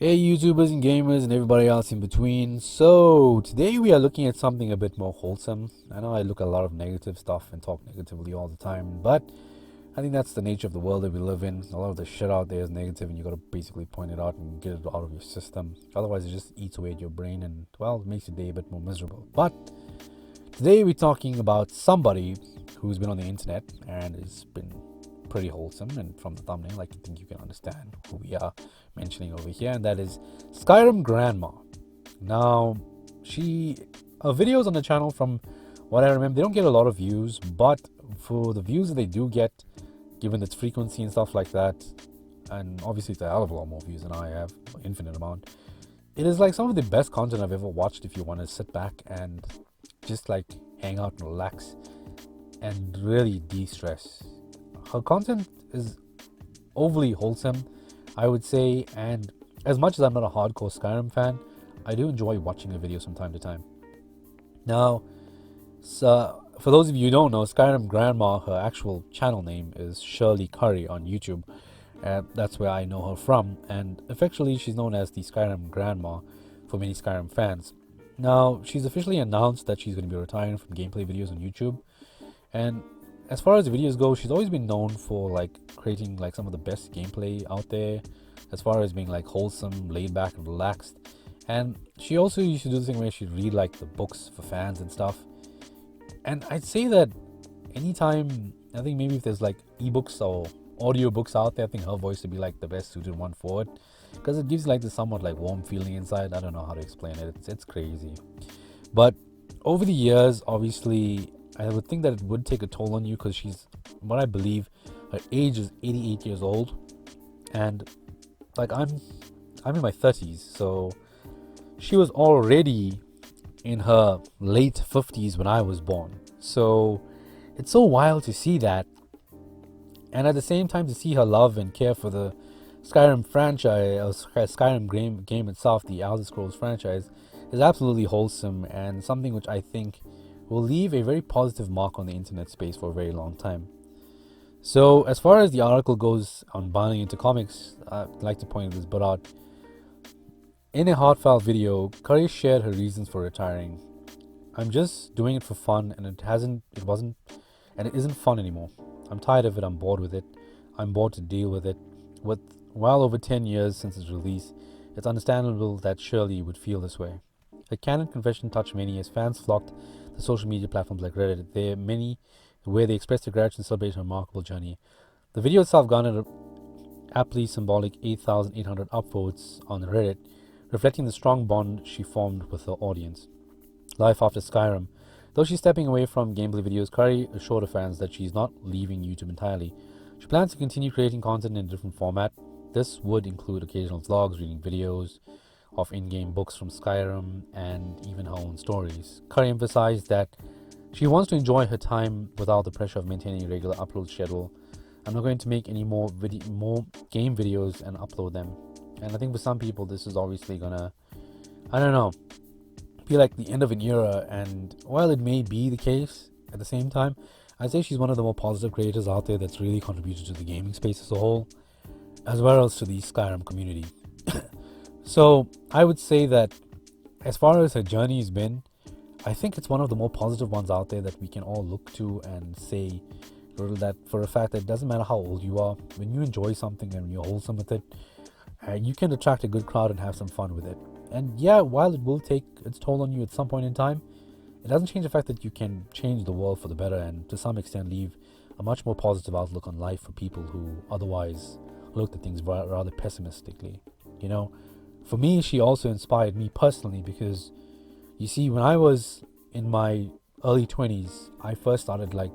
Hey YouTubers and gamers and everybody else in between. So today we are looking at something a bit more wholesome. I know I look at a lot of negative stuff and talk negatively all the time, but I think that's the nature of the world that we live in. A lot of the shit out there is negative and you gotta basically point it out and get it out of your system. Otherwise it just eats away at your brain and well, it makes your day a bit more miserable. But today we're talking about somebody who's been on the internet and has been pretty wholesome, and from the thumbnail I think you can understand who we are mentioning over here, and that is Skyrim Grandma. Now, her videos on the channel, from what I remember, they don't get a lot of views, but for the views that they do get, given its frequency and stuff like that, and obviously it's a hell of a lot more views than I have, infinite amount, it is like some of the best content I've ever watched if you want to sit back and just like hang out and relax and really de-stress. Her content is overly wholesome, I would say, and as much as I'm not a hardcore Skyrim fan, I do enjoy watching her videos from time to time. Now, so for those of you who don't know, Skyrim Grandma, her actual channel name is Shirley Curry on YouTube. That's where I know her from, and effectively she's known as the Skyrim Grandma for many Skyrim fans. Now, she's officially announced that she's going to be retiring from gameplay videos on YouTube, and as far as the videos go, she's always been known for like creating like some of the best gameplay out there, as far as being like wholesome, laid back and relaxed. And she also used to do the thing where she'd read like the books for fans and stuff. And I'd say that anytime, I think maybe if there's like ebooks or audiobooks out there, I think her voice would be like the best suited one for it, because it gives like this somewhat like warm feeling inside. I don't know how to explain it. It's crazy. But over the years, obviously, I would think that it would take a toll on you, because she's, what I believe, her age is 88 years old, and like I'm in my 30s, so she was already in her late 50s when I was born. So it's so wild to see that, and at the same time to see her love and care for the Skyrim franchise, or Skyrim game itself, the Elder Scrolls franchise, is absolutely wholesome and something which I think will leave a very positive mark on the internet space for a very long time. So as far as the article goes on buying into comics, I'd like to point this bit out. In a heartfelt video, Curry shared her reasons for retiring. I'm just doing it for fun, and it isn't fun anymore. I'm tired of it, I'm bored with it. I'm bored to deal with it. With well over 10 years since its release, it's understandable that Shirley would feel this way. Her candid confession touched many as fans flocked to social media platforms like Reddit. There are many where they expressed their gratitude and celebrated her remarkable journey. The video itself garnered a aptly symbolic 8,800 upvotes on Reddit, reflecting the strong bond she formed with her audience. Life after Skyrim. Though she's stepping away from gameplay videos, Curry assured her fans that she's not leaving YouTube entirely. She plans to continue creating content in a different format. This would include occasional vlogs, reading videos of in-game books from Skyrim, and even her own stories. Curry emphasized that she wants to enjoy her time without the pressure of maintaining a regular upload schedule. I'm not going to make any more game videos and upload them. And I think for some people this is obviously gonna, I don't know, be like the end of an era, and while it may be the case, at the same time, I'd say she's one of the more positive creators out there that's really contributed to the gaming space as a whole, as well as to the Skyrim community. So I would say that as far as her journey has been, I think it's one of the more positive ones out there that we can all look to and say that for a fact that it doesn't matter how old you are, when you enjoy something and you're wholesome with it, you can attract a good crowd and have some fun with it. And yeah, while it will take its toll on you at some point in time, it doesn't change the fact that you can change the world for the better, and to some extent leave a much more positive outlook on life for people who otherwise looked at things rather pessimistically. You know, for me, she also inspired me personally, because you see, when I was in my early 20s, I first started like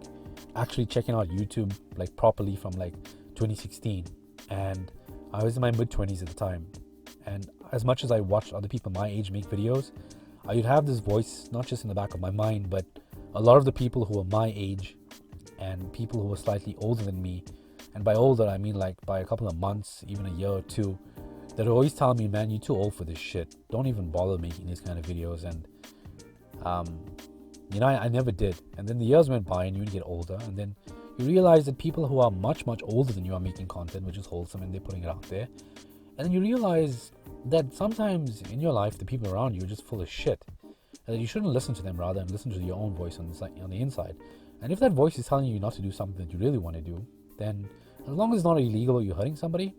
actually checking out YouTube like properly from like 2016, and I was in my mid 20s at the time. And as much as I watched other people my age make videos, I would have this voice not just in the back of my mind, but a lot of the people who were my age and people who were slightly older than me, and by older I mean like by a couple of months, even a year or two, that would always tell me, man, you're too old for this shit. Don't even bother making these kind of videos. And I never did. And then the years went by and you would get older, and then you realize that people who are much, much older than you are making content which is wholesome and they're putting it out there. And then you realize that sometimes in your life, the people around you are just full of shit. And that you shouldn't listen to them rather and listen to your own voice on the inside. And if that voice is telling you not to do something that you really want to do, then as long as it's not illegal or you're hurting somebody,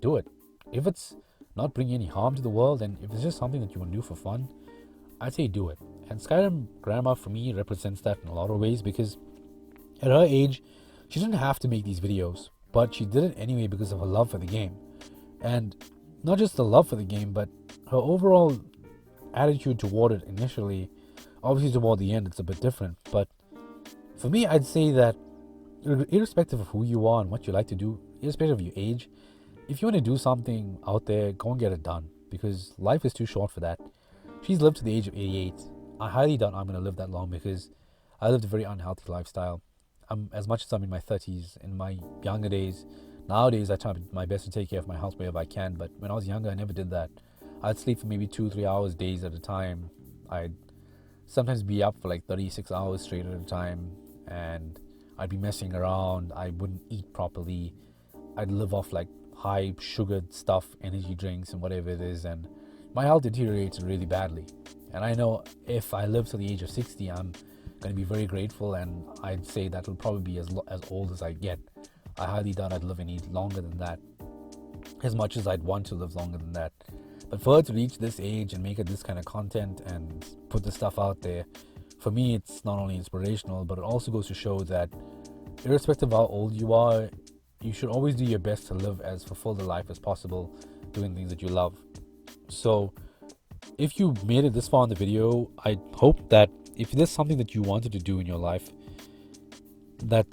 do it. If it's not bringing any harm to the world, and if it's just something that you want to do for fun, I'd say do it. And Skyrim Grandma for me represents that in a lot of ways, because at her age, she didn't have to make these videos, but she did it anyway because of her love for the game. And not just the love for the game, but her overall attitude toward it initially. Obviously toward the end it's a bit different, but for me I'd say that irrespective of who you are and what you like to do, irrespective of your age, if you want to do something out there, go and get it done, because life is too short for that. She's lived to the age of 88. I highly doubt I'm going to live that long, because I lived a very unhealthy lifestyle. As much as I'm in my 30s, in my younger days, nowadays I try my best to take care of my health wherever I can, but when I was younger I never did that. I'd sleep for maybe 2-3 hours days at a time. I'd sometimes be up for like 36 hours straight at a time, and I'd be messing around. I wouldn't eat properly. I'd live off like high sugared stuff, energy drinks and whatever it is, and my health deteriorates really badly. And I know if I live to the age of 60, I'm going to be very grateful, and I'd say that'll probably be as old as I get. I highly doubt I'd live any longer than that, as much as I'd want to live longer than that. But for her to reach this age and make it this kind of content and put this stuff out there, for me it's not only inspirational, but it also goes to show that irrespective of how old you are, you should always do your best to live as fulfilled a life as possible, doing things that you love. So if you made it this far in the video, I hope that if there's something that you wanted to do in your life, that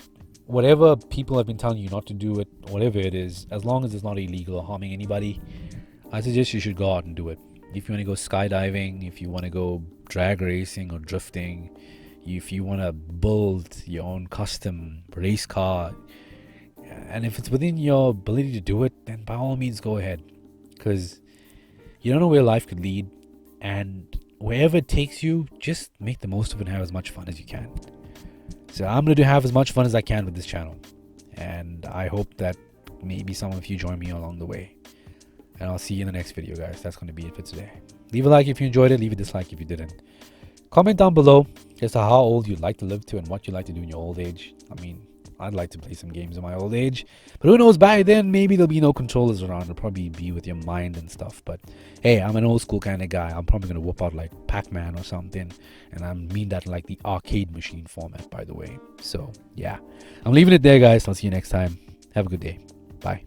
whatever people have been telling you not to do it, whatever it is, as long as it's not illegal or harming anybody, I suggest you should go out and do it. If you want to go skydiving, if you want to go drag racing or drifting, if you want to build your own custom race car, and if it's within your ability to do it, then by all means go ahead, because you don't know where life could lead, and wherever it takes you, just make the most of it and have as much fun as you can. So I'm going to have as much fun as I can with this channel, and I hope that maybe some of you join me along the way. And I'll see you in the next video, guys. That's going to be it for today. Leave a like if you enjoyed it. Leave a dislike if you didn't. Comment down below as to how old you'd like to live to and what you'd like to do in your old age. I mean, I'd like to play some games in my old age, but who knows, by then maybe there'll be no controllers around. It'll probably be with your mind and stuff. But hey, I'm an old school kind of guy. I'm probably going to whip out like Pac-Man or something, and I mean that in like the arcade machine format, by the way. So yeah, I'm leaving it there, guys. I'll see you next time. Have a good day. Bye.